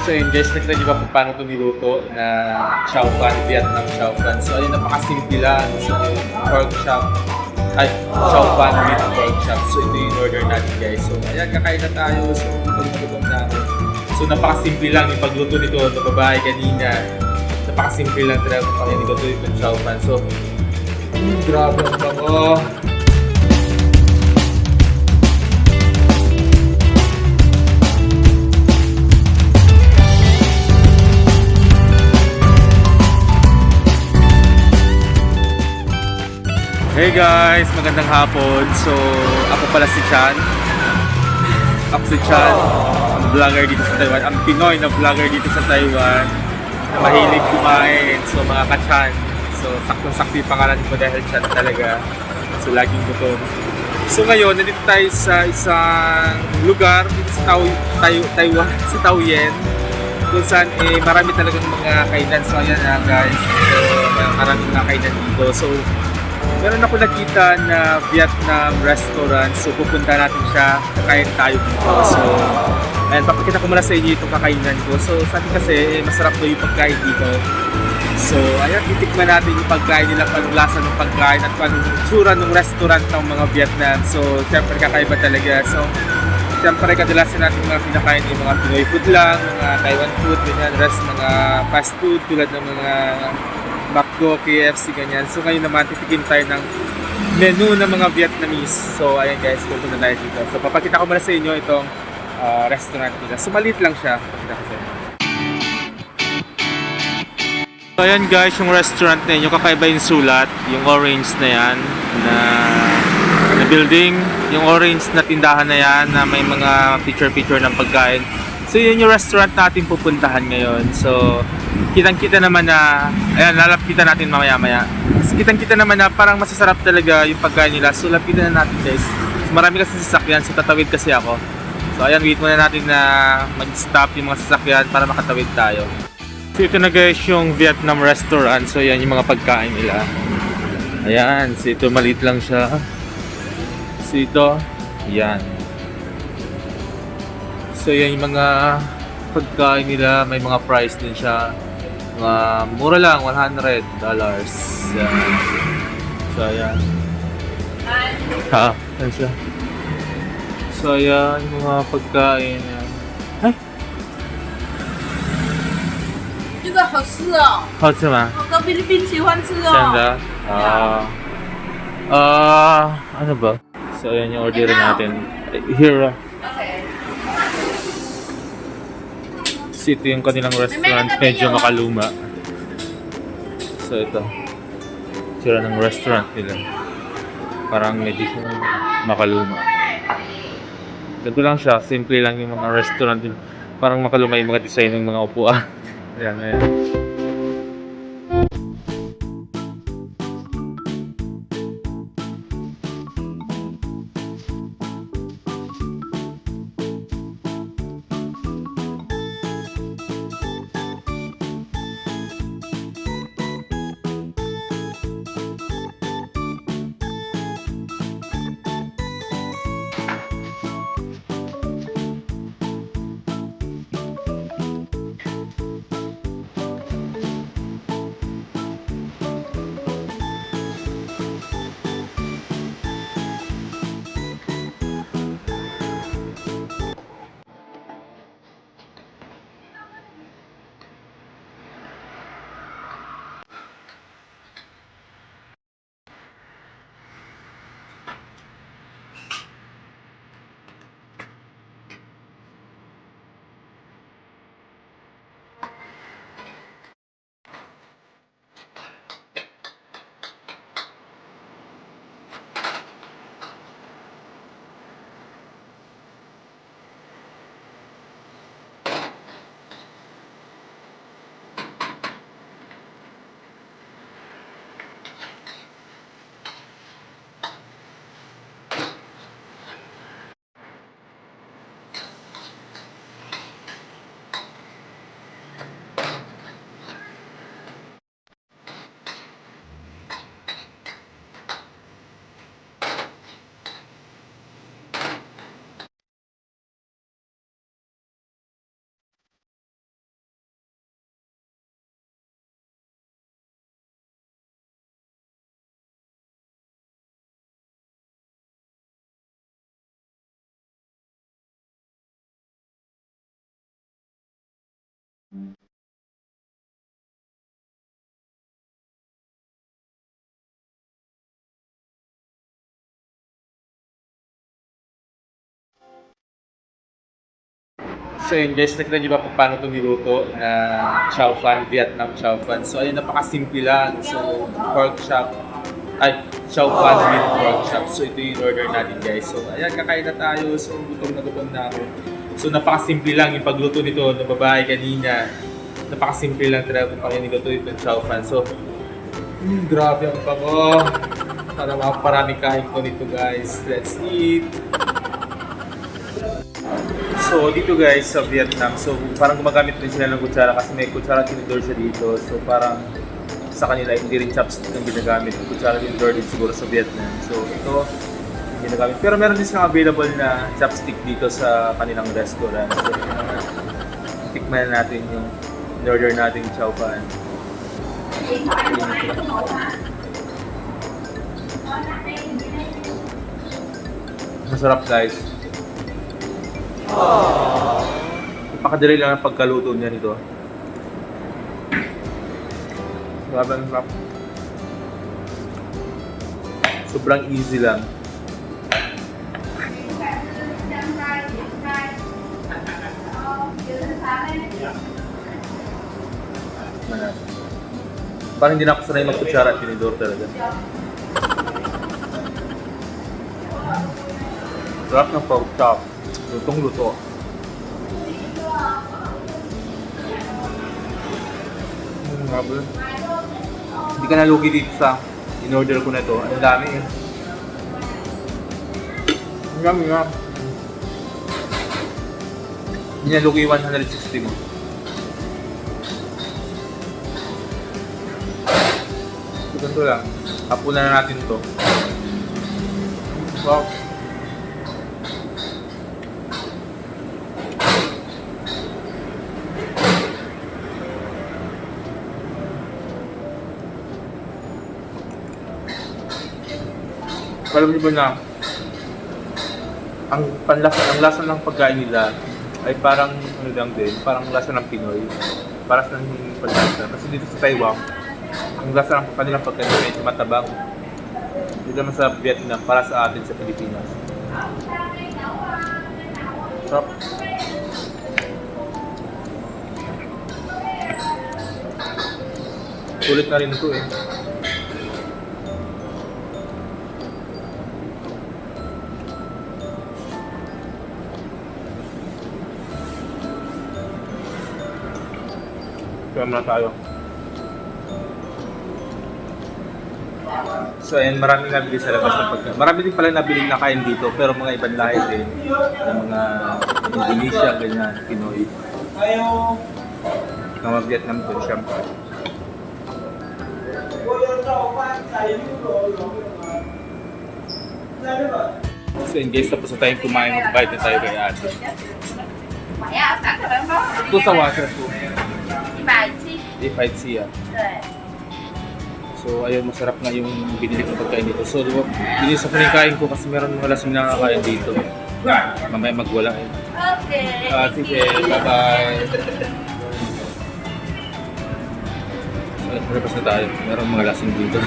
So yun guys, nakita niyo ba kung paano ito niluto na chow fan, Vietnam chow fan. So ayun, napakasimple lang. So pork chop, ay, chow fan with pork chop. So ito yung order natin guys. So ayan, kakain na tayo. So pagkakagong natin. So napakasimple lang yung pagluto nito ng babae kanina. Napakasimple lang talaga kung paano niluto yung chow fan. So, grabe ang bango. Hey guys, magandang hapon. So, ako pala si Chan. Ako si Chan, ang vlogger dito sa Taiwan. Ang Pinoy na vlogger dito sa Taiwan na mahilig kumain. So, mga ka-Chan. So, saktong-sakto yung pangalan ko dahil Chan talaga. So, laging gutom. So, ngayon, nandito tayo sa isang lugar dito sa Taiwan, sa Taoyuan. Kung saan marami talagang mga kainan. So, ayan na guys. So, maraming mga kainan dito. So, meron ako nakita na Vietnam restaurant. So, pupunta natin siya. Kakain tayo dito. So, and papakita ko muna sa inyo itong kakainan ko. So, sabi kasi, masarap daw yung pagkain dito. So, ayan, titikman natin yung pagkain nila, anong lasa ng pagkain at anong tsura ng restaurant ng mga Vietnam. So, syempre, kakaiba talaga. So, syempre, kadalasan natin mga pinakain yung mga Pinoy food lang, mga Taiwan food, ganyan, mga fast food, tulad ng mga McDo, KFC, ganyan. So ngayon naman, titikim tayo ng menu ng mga Vietnamese. So ayan guys, pupunta tayo dito. So papakita ko muna sa inyo itong restaurant nila. So maliit lang siya. Papakita ko sa inyo. So ayan guys, yung restaurant na yun, yung kakaiba yung sulat, yung orange na yan, na building, yung orange na tindahan na yan, na may mga picture-picture ng pagkain. So yun yung restaurant natin pupuntahan ngayon. So kitang-kita naman na, ayan, lalapitan natin mamaya-maya. Kitang-kita naman na parang masasarap talaga yung pagkain nila. So lapitan na natin guys. So, marami kasi sasakyan, so tatawid kasi ako. So ayan, wait muna natin na mag-stop yung mga sasakyan para makatawid tayo. So ito na guys yung Vietnam restaurant. So ayan yung mga pagkain nila. Ayan, so ito maliit lang siya. So ito, ayan. So yan yung mga pagkain nila, may mga price din siya. Mga mura lang, $100. Yan. So yan. Ha, yan siya. So yan yung mga pagkain yan. Ay! 这个好吃哦，好吃吗？我跟菲律宾喜欢吃真哦。的？ano ba? So yan yung order natin. Here. So ito yung kanilang restaurant, medyo makaluma. So ito, sira ng restaurant nila. Parang medyo makaluma. Ganito lang siya, simple lang yung mga restaurant nila. Parang makaluma yung mga design ng mga upuan. Ayan, ayan. So yun guys, nakita niyo ba kung paano ito niluto na chow fan, Vietnam chow fan. So ayun, napakasimple lang. So pork chop, chow fan with pork chop. So ito yung order natin guys. So ayan, kakain na tayo. So gutom na ako. So napakasimple lang yung pagluto nito ng babae kanina. Napakasimple lang talaga kung paano niluto itong chow fan. So, grabe ang bango. Para makaparami kain ko nito guys. Let's eat! So dito guys sa Vietnam, so parang gumagamit din sila ng kutsara kasi may kutsara tinidor siya dito. So parang sa kanila hindi rin chopstick ang ginagamit. Kutsara tinidor din siguro sa Vietnam. So ito yung ginagamit. Pero meron din silang available na chopstick dito sa kanilang restaurant. So tikman na natin yung in-order natin chow fan. Masarap guys. Napakadali lang ang pagkaluto niya nito. Grabe ang sarap. Sobrang easy lang. Parang hindi na ako sanay magkutsara at tinidor talaga. Sarap ng pork chop. Lutong-luto. Grabe. Hindi ka nalugi dito sa in-order ko na ito. Ang dami eh. Ang dami nga. Hindi nalugi 160 mo. So, ganito lang. Hapunan na natin ito. Wow. Alam niyo ba na ang lasa ng pagkain nila ay parang ano lang din, parang lasa ng Pinoy. Para sa panlasa. Kasi dito sa Taiwan, ang lasa ng kanilang pagkain ay medyo matabang. Dito naman sa Vietnam, para sa atin sa Pilipinas. Sarap. Sulit na rin ito eh. Kaya muna tayo. So ayan, maraming nabili sa labas ng pagkain. Marami din pala nabili na kain dito, pero mga ibang lahi din. Yung mga Indonesia, ganyan, Pinoy. Mga Vietnam din, syempre. So yun guys, tapos na tayong kumain, magbayad na tayo kay ate. Ito sa washer po. 100 siya. So ayun, masarap nga yung binili kong pagkain dito. So binisa ko na yung kain ko kasi meron mga lasing nakakain dito. Mamaya magwala eh. Okay. Sige, bye-bye. So, labas na tayo. Meron mga lasing dito.